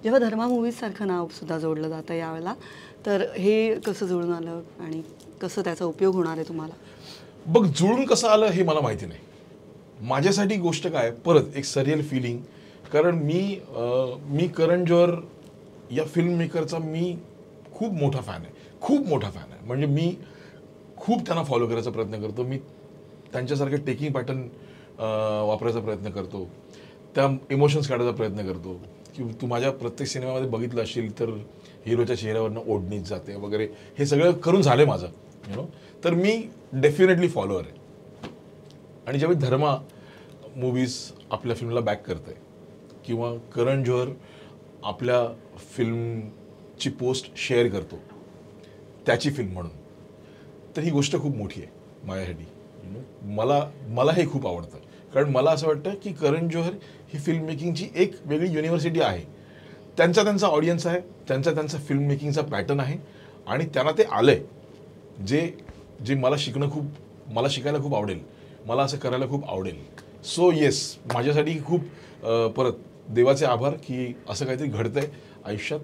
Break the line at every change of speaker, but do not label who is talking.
जेव्हा धर्मा मूव्हीजसारखं नाव सुद्धा जोडलं जातं यावेळेला, तर हे कसं जुळून आलं आणि कसं त्याचा उपयोग होणार आहे तुम्हाला?
बघ, जुळून कसं आलं हे मला माहिती नाही. माझ्यासाठी गोष्ट काय, परत एक सरियल फिलिंग. कारण मी करण जोहर या फिल्म मेकरचा मी खूप मोठा फॅन आहे, खूप मोठा फॅन आहे. म्हणजे मी खूप त्यांना फॉलो करायचा प्रयत्न करतो. मी त्यांच्यासारखे टेकिंग पॅटर्न वापरायचा प्रयत्न करतो, त्या इमोशन्स काढायचा प्रयत्न करतो. की तू माझ्या प्रत्येक सिनेमामध्ये बघितलं असेल तर हिरोच्या चेहऱ्यावरनं ओढणीच जाते वगैरे, हे सगळं करून झालं माझं, तर मी डेफिनेटली फॉलोअर आहे. आणि ज्यावेळी धर्मा मूव्हीज आपल्या फिल्मला बॅक करते किंवा करण जोहर आपल्या फिल्मची पोस्ट शेअर करतो त्याची फिल्म म्हणून, तर ही गोष्ट खूप मोठी आहे माझ्यासाठी. मला हे खूप आवडतं. कारण मला असं वाटतं की करण जोहर ही फिल्म मेकिंगची एक वेगळी युनिव्हर्सिटी आहे. त्यांचा ऑडियन्स आहे, त्यांचा फिल्म मेकिंगचा पॅटर्न आहे आणि त्यांना ते आलंय, जे मला शिकायला खूप आवडेल, मला असं करायला खूप आवडेल. सो येस, माझ्यासाठी खूप परत देवाचे आभार की असं काहीतरी घडतंय आयुष्यात.